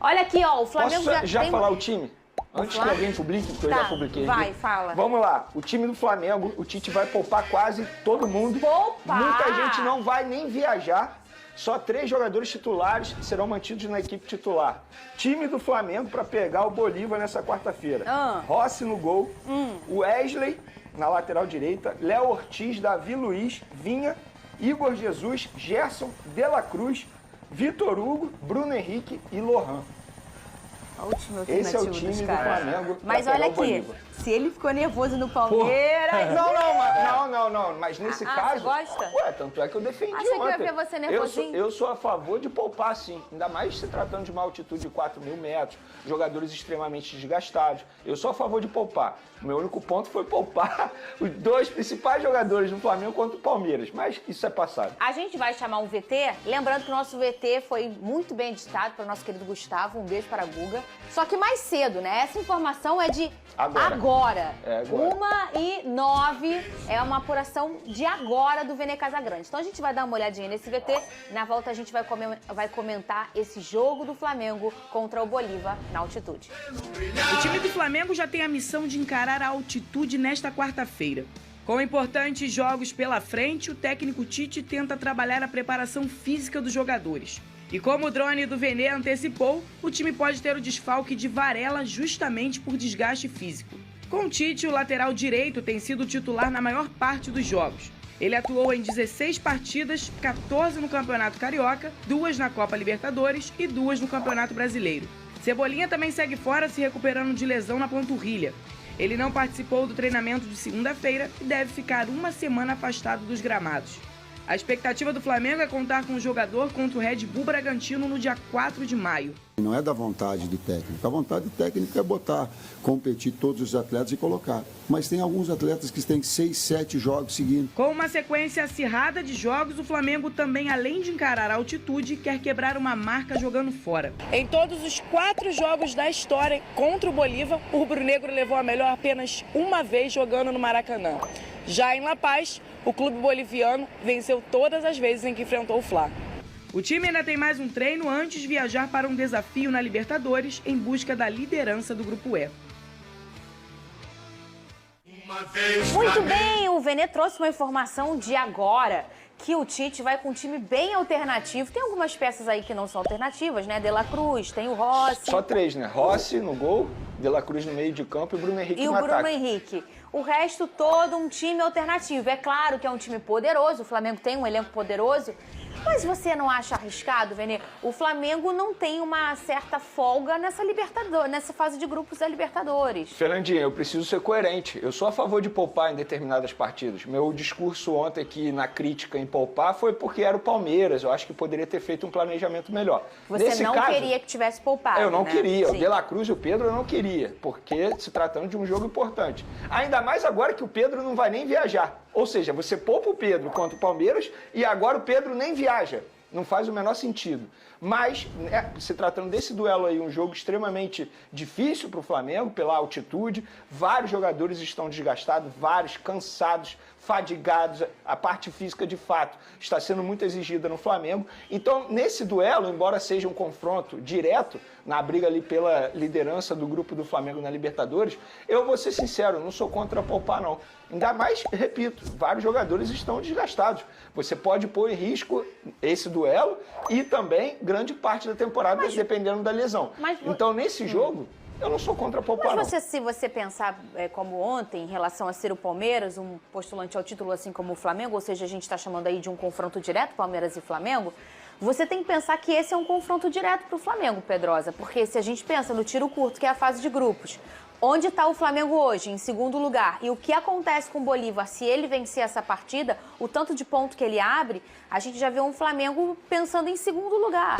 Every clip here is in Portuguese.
Olha aqui, ó, o Flamengo Posso já tem... falar o time? Antes que alguém publique, porque eu já publiquei vai, aqui. fala. Vamos lá. O time do Flamengo, o Tite vai poupar quase todo mundo. Poupar? Muita gente não vai nem viajar. Só 3 jogadores titulares serão mantidos na equipe titular. Time do Flamengo para pegar o Bolívar nessa quarta-feira. Rossi no gol, Wesley na lateral direita, Léo Ortiz, Davi Luiz, Vinha, Igor Jesus, Gerson, De La Cruz, Vitor Hugo, Bruno Henrique e Lohan. Esse é o time do Flamengo. Mas olha aqui, se ele ficou nervoso no Palmeiras... Não, mas nesse caso... Você gosta? Ué, tanto é que eu defendi ontem. Achei que eu ia ver você nervosinho. Eu sou a favor de poupar, sim. Ainda mais se tratando de uma altitude de 4.000 metros, jogadores extremamente desgastados. Eu sou a favor de poupar. O meu único ponto foi poupar os 2 principais jogadores do Flamengo contra o Palmeiras. Mas isso é passado. A gente vai chamar um VT, lembrando que o nosso VT foi muito bem editado pelo nosso querido Gustavo. Um beijo para a Guga. Só que mais cedo, né? Essa informação é de agora. É agora. 1h09 é uma apuração de agora do Vene Casagrande. Então a gente vai dar uma olhadinha nesse VT. Na volta a gente vai comentar esse jogo do Flamengo contra o Bolívar na altitude. O time do Flamengo já tem a missão de encarar a altitude nesta quarta-feira. Com importantes jogos pela frente, o técnico Tite tenta trabalhar a preparação física dos jogadores. E como o drone do Vene antecipou, o time pode ter o desfalque de Varela justamente por desgaste físico. Com o Tite, o lateral direito tem sido titular na maior parte dos jogos. Ele atuou em 16 partidas, 14 no Campeonato Carioca, 2 na Copa Libertadores e 2 no Campeonato Brasileiro. Cebolinha também segue fora, se recuperando de lesão na panturrilha. Ele não participou do treinamento de segunda-feira e deve ficar uma semana afastado dos gramados. A expectativa do Flamengo é contar com o jogador contra o Red Bull Bragantino no dia 4 de maio. Não é da vontade do técnico. A vontade do técnico é botar, competir todos os atletas e colocar. Mas tem alguns atletas que têm 6, 7 jogos seguindo. Com uma sequência acirrada de jogos, o Flamengo também, além de encarar a altitude, quer quebrar uma marca jogando fora. Em todos os 4 jogos da história contra o Bolívar, o rubro-negro levou a melhor apenas uma vez jogando no Maracanã. Já em La Paz, o clube boliviano venceu todas as vezes em que enfrentou o Fla. O time ainda tem mais um treino antes de viajar para um desafio na Libertadores em busca da liderança do Grupo E. Muito bem, o Vene trouxe uma informação de agora, que o Tite vai com um time bem alternativo. Tem algumas peças aí que não são alternativas, né? De La Cruz, tem o Rossi. Só 3, né? Rossi no gol, De La Cruz no meio de campo e Bruno Henrique no ataque. E o Bruno Henrique. O resto todo um time alternativo. É claro que é um time poderoso, o Flamengo tem um elenco poderoso, mas você não acha arriscado, Vene? O Flamengo não tem uma certa folga nessa fase de grupos da Libertadores. Fernandinha, eu preciso ser coerente. Eu sou a favor de poupar em determinadas partidas. Meu discurso ontem aqui na crítica em poupar foi porque era o Palmeiras. Eu acho que poderia ter feito um planejamento melhor. Você Nesse não caso, queria que tivesse poupado, eu não queria. Sim. O De La Cruz e o Pedro eu não queria, porque se tratando de um jogo importante. Ainda mais agora que o Pedro não vai nem viajar. Ou seja, você poupa o Pedro contra o Palmeiras e agora o Pedro nem viaja. Não faz o menor sentido. Mas, se tratando desse duelo aí, um jogo extremamente difícil para o Flamengo, pela altitude, vários jogadores estão desgastados, vários cansados, fadigados, a parte física de fato está sendo muito exigida no Flamengo. Então, nesse duelo, embora seja um confronto direto, na briga ali pela liderança do grupo do Flamengo na Libertadores, eu vou ser sincero, não sou contra poupar não. Ainda mais, repito, vários jogadores estão desgastados. Você pode pôr em risco esse duelo e também grande parte da temporada, dependendo da lesão. Então, nesse jogo, eu não sou contra poupar, não. Se você pensar como ontem, em relação a ser o Palmeiras, um postulante ao título assim como o Flamengo, ou seja, a gente está chamando aí de um confronto direto, Palmeiras e Flamengo, você tem que pensar que esse é um confronto direto para o Flamengo, Pedrosa, porque se a gente pensa no tiro curto, que é a fase de grupos, onde está o Flamengo hoje, em segundo lugar, e o que acontece com o Bolívar, se ele vencer essa partida, o tanto de ponto que ele abre, a gente já vê um Flamengo pensando em segundo lugar.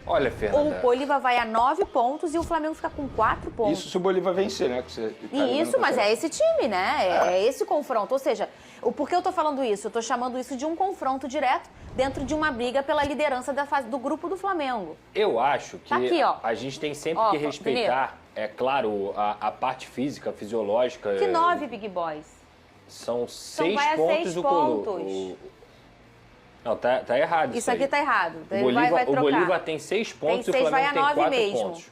Olha, Fernanda... O Bolívar vai a 9 pontos e o Flamengo fica com 4 pontos. Isso se o Bolívar vencer, né? Isso, mas é esse time, né? É esse confronto. Ou seja, por que eu tô falando isso? Eu tô chamando isso de um confronto direto dentro de uma briga pela liderança do grupo do Flamengo. Eu acho que tá aqui, a gente tem sempre que respeitar, é claro, a parte física, fisiológica. Que 9, Big Boys? São 6 pontos do Colo. Não, tá errado Isso aqui tá errado. O Bolívar tem 6 pontos e o Flamengo tem 4 pontos.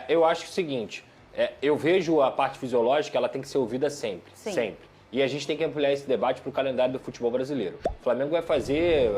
Eu acho o seguinte, eu vejo a parte fisiológica, ela tem que ser ouvida sempre. Sim. Sempre. E a gente tem que ampliar esse debate para o calendário do futebol brasileiro. O Flamengo vai fazer...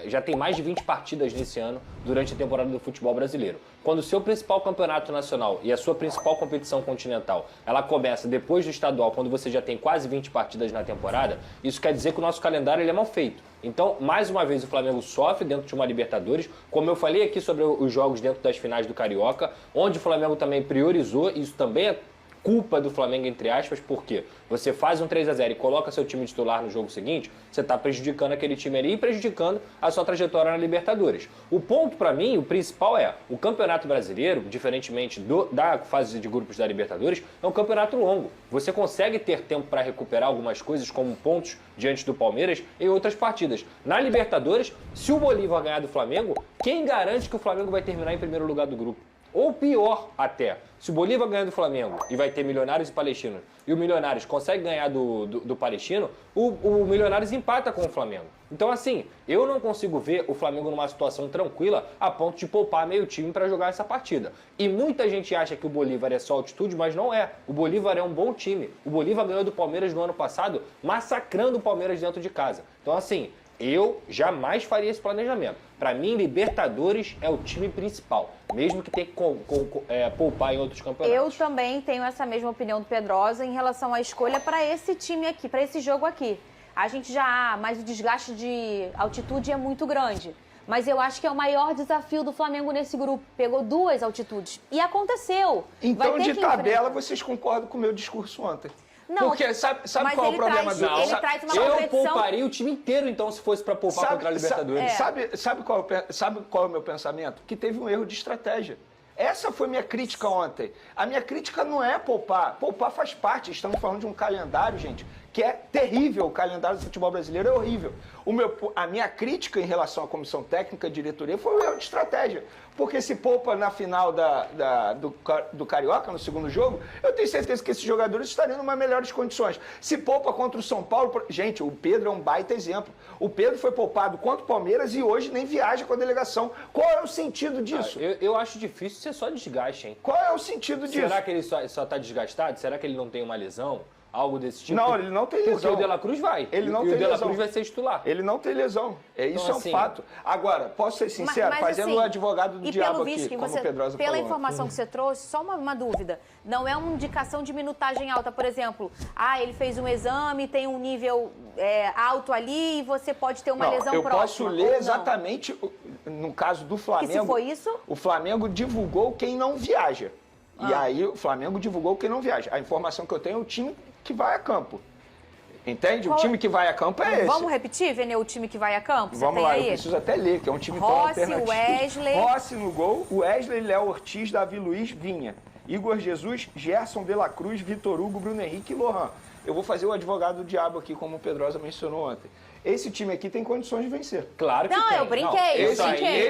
Já tem mais de 20 partidas nesse ano durante a temporada do futebol brasileiro. Quando o seu principal campeonato nacional e a sua principal competição continental, ela começa depois do estadual, quando você já tem quase 20 partidas na temporada, isso quer dizer que o nosso calendário ele é mal feito. Então, mais uma vez, o Flamengo sofre dentro de uma Libertadores, como eu falei aqui sobre os jogos dentro das finais do Carioca, onde o Flamengo também priorizou, isso também é culpa do Flamengo, entre aspas, porque você faz um 3-0 e coloca seu time titular no jogo seguinte, você está prejudicando aquele time ali e prejudicando a sua trajetória na Libertadores. O ponto, para mim, o principal é, o Campeonato Brasileiro, diferentemente da fase de grupos da Libertadores, é um campeonato longo. Você consegue ter tempo para recuperar algumas coisas, como pontos diante do Palmeiras em outras partidas. Na Libertadores, se o Bolívar ganhar do Flamengo, quem garante que o Flamengo vai terminar em primeiro lugar do grupo? Ou pior até, se o Bolívar ganhar do Flamengo e vai ter Milionários e Palestinos, e o Milionários consegue ganhar do Palestino, o Milionários empata com o Flamengo. Então, assim, eu não consigo ver o Flamengo numa situação tranquila a ponto de poupar meio time para jogar essa partida. E muita gente acha que o Bolívar é só altitude, mas não é. O Bolívar é um bom time. O Bolívar ganhou do Palmeiras no ano passado, massacrando o Palmeiras dentro de casa. Então, assim, eu jamais faria esse planejamento. Para mim, Libertadores é o time principal, mesmo que tenha que poupar em outros campeonatos. Eu também tenho essa mesma opinião do Pedrosa em relação à escolha para esse time aqui, para esse jogo aqui. A gente mas o desgaste de altitude é muito grande. Mas eu acho que é o maior desafio do Flamengo nesse grupo. Pegou 2 altitudes. E aconteceu. Então, de tabela, vocês concordam com o meu discurso ontem. Não, porque sabe qual é o problema do... Ele traz uma Eu competição... pouparia o time inteiro, então, se fosse para poupar contra a Libertadores. Sabe qual é o meu pensamento? Que teve um erro de estratégia. Essa foi minha crítica ontem. A minha crítica não é poupar. Poupar faz parte. Estamos falando de um calendário, gente, que é terrível. O calendário do futebol brasileiro é horrível. A minha crítica em relação à comissão técnica e diretoria foi um erro de estratégia. Porque se poupa na final do Carioca, no segundo jogo, eu tenho certeza que esses jogadores estariam em uma melhores condições. Se poupa contra o São Paulo... Gente, o Pedro é um baita exemplo. O Pedro foi poupado contra o Palmeiras e hoje nem viaja com a delegação. Qual é o sentido disso? Eu acho difícil ser só desgaste, hein? Qual é o sentido disso? Será que ele só está desgastado? Será que ele não tem uma lesão? Algo desse tipo? Não, ele não tem lesão. Porque o De La Cruz vai. Ele não tem lesão. E o De La lesão. Cruz vai ser titular. Ele não tem lesão. Isso então, é um fato. Agora, posso ser sincero, fazendo o advogado do diabo aqui, como o Pedrosa falou. Pela informação que você trouxe, só uma dúvida. Não é uma indicação de minutagem alta, por exemplo, ele fez um exame, tem um nível alto ali e você pode ter uma lesão próxima. Eu posso ler exatamente, no caso do Flamengo... E se foi isso? O Flamengo divulgou quem não viaja. E aí o Flamengo divulgou quem não viaja. A informação que eu tenho é o time que vai a campo. Entende? O time que vai a campo é esse. Vamos repetir, Vene, o time que vai a campo? Vamos lá, eu preciso até ler, que é um time tão alternativo. Wesley. Rossi no gol, Wesley, Léo Ortiz, Davi Luiz, Vinha. Igor Jesus, Gerson de la Cruz, Vitor Hugo, Bruno Henrique e Lohan. Eu vou fazer o advogado do diabo aqui, como o Pedrosa mencionou ontem. Esse time aqui tem condições de vencer. Claro que tem. Não, eu brinquei.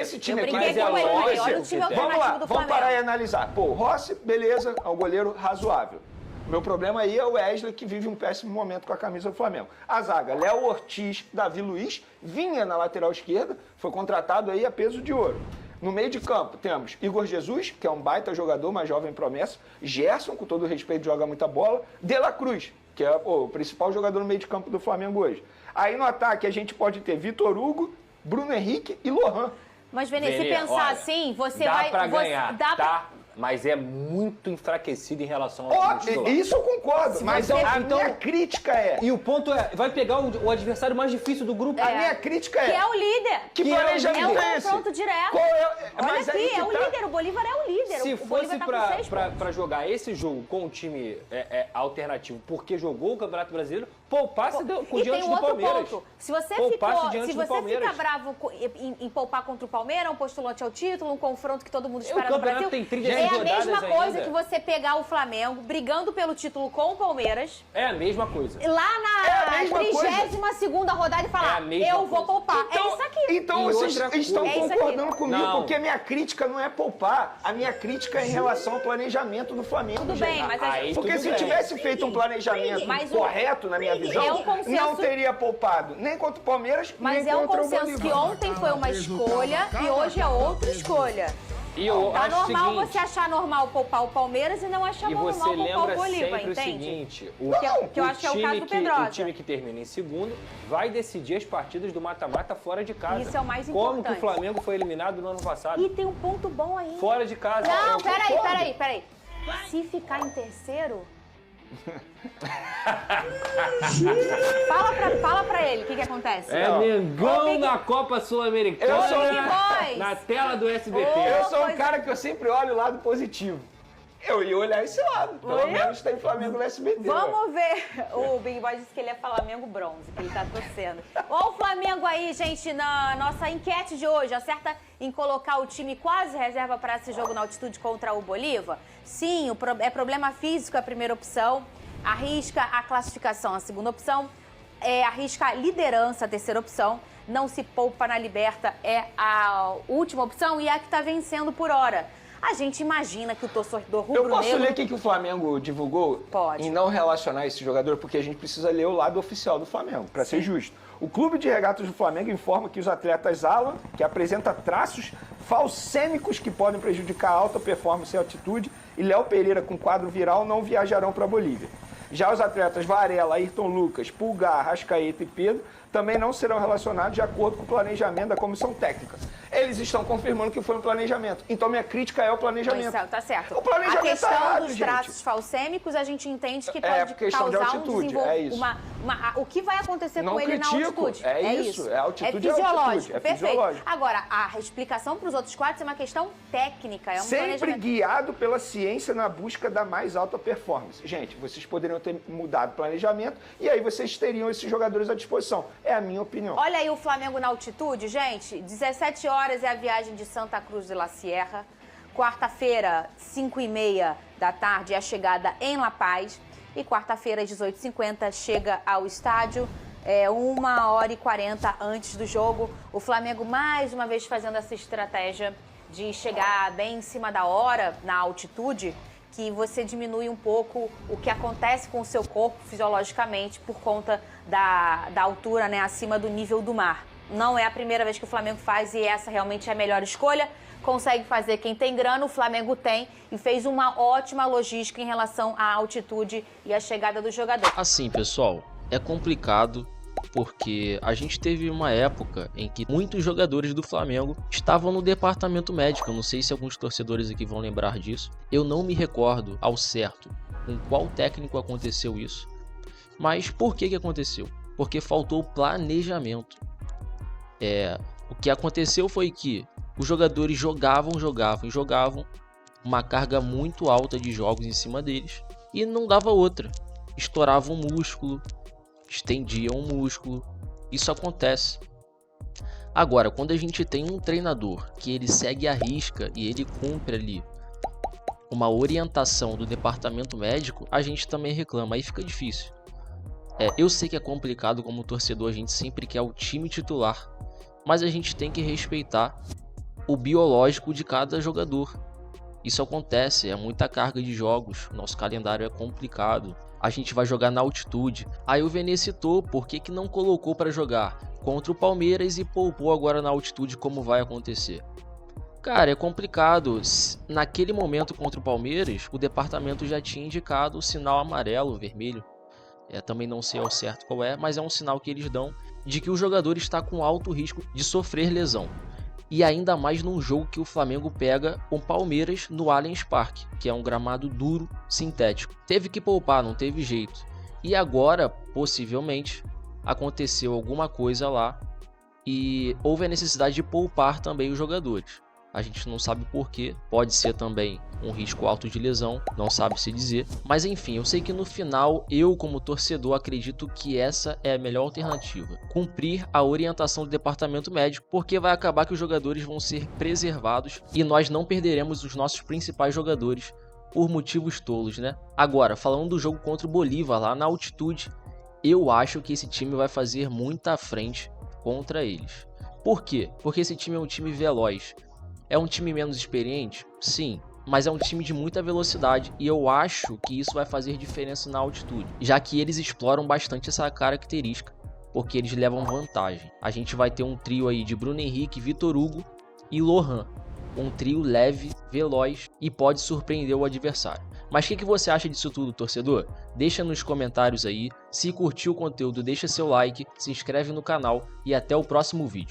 Esse time aqui tem condições. Olha o time alternativo do Flamengo. Vamos parar e analisar. Pô, Rossi, beleza, é um goleiro razoável. Meu problema aí é o Wesley, que vive um péssimo momento com a camisa do Flamengo. A zaga, Léo Ortiz, Davi Luiz, Vinha na lateral esquerda, foi contratado aí a peso de ouro. No meio de campo temos Igor Jesus, que é um baita jogador, uma jovem promessa, Gerson, com todo respeito, joga muita bola, De La Cruz, que é o principal jogador no meio de campo do Flamengo hoje. Aí no ataque a gente pode ter Vitor Hugo, Bruno Henrique e Lohan. Mas, Vene, se pensar assim, você vai... Dá pra ganhar, tá? Mas é muito enfraquecido em relação ao time titular. Isso eu concordo, mas a minha crítica é... E o ponto é, vai pegar o adversário mais difícil do grupo. A minha crítica é... Que é o líder. Que planejamento é esse? É o confronto direto. Olha aqui, é o líder, o Bolívar é o líder. Se fosse pra jogar esse jogo com um time alternativo, porque jogou o Campeonato Brasileiro, poupasse diante do Palmeiras. Ponto. Se você fica bravo em poupar contra o Palmeiras, um postulante ao título, um confronto que todo mundo espera no Brasil, tem é a mesma coisa que você pegar o Flamengo brigando pelo título com o Palmeiras. É a mesma coisa. Lá na 32ª rodada e falar, eu vou poupar. Então, é isso aqui. Então vocês estão concordando comigo, porque a minha crítica não é poupar. A minha crítica crítica em relação ao planejamento do Flamengo. Tudo bem, mas a gente... Porque se tivesse feito um planejamento correto, na minha visão, não teria poupado nem contra o Palmeiras, mas nem contra o Bolívar. Mas é um consenso que ontem foi uma escolha e hoje é outra escolha. E eu tá acho normal seguinte, você achar normal poupar o Palmeiras e não achar normal poupar o Bolívar, entende? O seguinte, que eu acho que é o caso do Pedrosa. O time que termina em segundo vai decidir as partidas do mata-mata fora de casa. Isso é o mais Como importante. que o Flamengo foi eliminado no ano passado? E tem um ponto bom aí. Fora de casa. Não, peraí. Se ficar em terceiro... Fala pra ele o que acontece. Mengão na Copa Sul-Americana. Eu sou na tela do SBT. Eu sou um cara que eu sempre olho o lado positivo. Eu ia olhar esse lado. Pelo menos tem Flamengo no SBT. Vamos ver. O Big Boy disse que ele é Flamengo bronze, que ele tá torcendo. Olha o Flamengo aí, gente, na nossa enquete de hoje. Acerta em colocar o time quase reserva para esse jogo na altitude contra o Bolívar? Sim, é problema físico a primeira opção. Arrisca a classificação a segunda opção. Arrisca a liderança a terceira opção. Não se poupa na Liberta é a última opção e é a que está vencendo por hora. A gente imagina que o torcedor rubro-negro... Eu posso ler o que o Flamengo divulgou? Pode. Em não relacionar esse jogador, porque a gente precisa ler o lado oficial do Flamengo, para ser justo. O Clube de Regatas do Flamengo informa que os atletas Alan, que apresenta traços falcêmicos que podem prejudicar a alta performance e altitude, e Léo Pereira, com quadro viral, não viajarão para a Bolívia. Já os atletas Varela, Ayrton Lucas, Pulgar, Arrascaeta e Pedro também não serão relacionados de acordo com o planejamento da comissão técnica. Eles estão confirmando que foi um planejamento. Então, minha crítica é o planejamento. Tá certo. O planejamento a questão errado, dos gente. traços falcêmicos, a gente entende que pode questão de causar altitude, um é isso. o que vai acontecer Não com ele critico, na altitude? é isso. É altitude, é fisiológico. é altitude, é Perfeito. fisiológico. Agora, a explicação para os outros quatro é uma questão técnica. É um Sempre planejamento. guiado pela ciência na busca da mais alta performance. Gente, vocês poderiam ter mudado o planejamento e aí vocês teriam esses jogadores à disposição. É a minha opinião. Olha aí o Flamengo na altitude, gente. 17 horas é a viagem de Santa Cruz de la Sierra. Quarta-feira, 5h30 da tarde, é a chegada em La Paz. E quarta-feira, às 18h50, chega ao estádio. 1h40 antes do jogo. O Flamengo, mais uma vez, fazendo essa estratégia de chegar bem em cima da hora, na altitude, que você diminui um pouco o que acontece com o seu corpo fisiologicamente por conta da altura, né, acima do nível do mar. Não é a primeira vez que o Flamengo faz e essa realmente é a melhor escolha. Consegue fazer quem tem grana, o Flamengo tem e fez uma ótima logística em relação à altitude e à chegada do jogador. Assim, pessoal, é complicado porque a gente teve uma época em que muitos jogadores do Flamengo estavam no departamento médico. Eu não sei se alguns torcedores aqui vão lembrar disso. Eu não me recordo ao certo com qual técnico aconteceu isso. Mas por que aconteceu? Porque faltou planejamento. O que aconteceu foi que os jogadores jogavam, uma carga muito alta de jogos em cima deles e não dava outra. Estourava um músculo, estendiam o músculo, isso acontece. Agora, quando a gente tem um treinador que ele segue a risca e ele cumpre ali uma orientação do departamento médico, a gente também reclama, aí fica difícil. Eu sei que é complicado como torcedor, a gente sempre quer o time titular, mas a gente tem que respeitar o biológico de cada jogador. Isso acontece, é muita carga de jogos, nosso calendário é complicado, a gente vai jogar na altitude. Aí o Vene citou por que não colocou para jogar contra o Palmeiras e poupou agora na altitude, como vai acontecer. Cara, é complicado. Naquele momento contra o Palmeiras, o departamento já tinha indicado o sinal amarelo, vermelho. Também não sei ao certo qual é, mas é um sinal que eles dão de que o jogador está com alto risco de sofrer lesão. E ainda mais num jogo que o Flamengo pega com o Palmeiras no Allianz Parque, que é um gramado duro, sintético. Teve que poupar, não teve jeito. E agora, possivelmente, aconteceu alguma coisa lá e houve a necessidade de poupar também os jogadores. A gente não sabe porquê, pode ser também um risco alto de lesão, não sabe se dizer. Mas enfim, eu sei que no final, eu como torcedor acredito que essa é a melhor alternativa. Cumprir a orientação do departamento médico, porque vai acabar que os jogadores vão ser preservados e nós não perderemos os nossos principais jogadores por motivos tolos, né? Agora, falando do jogo contra o Bolívar lá na altitude, eu acho que esse time vai fazer muita frente contra eles. Por quê? Porque esse time é um time veloz. É um time menos experiente? Sim, mas é um time de muita velocidade e eu acho que isso vai fazer diferença na altitude, já que eles exploram bastante essa característica, porque eles levam vantagem. A gente vai ter um trio aí de Bruno Henrique, Vitor Hugo e Lohan, um trio leve, veloz e pode surpreender o adversário. Mas o que você acha disso tudo, torcedor? Deixa nos comentários aí. Se curtiu o conteúdo, deixa seu like, se inscreve no canal e até o próximo vídeo.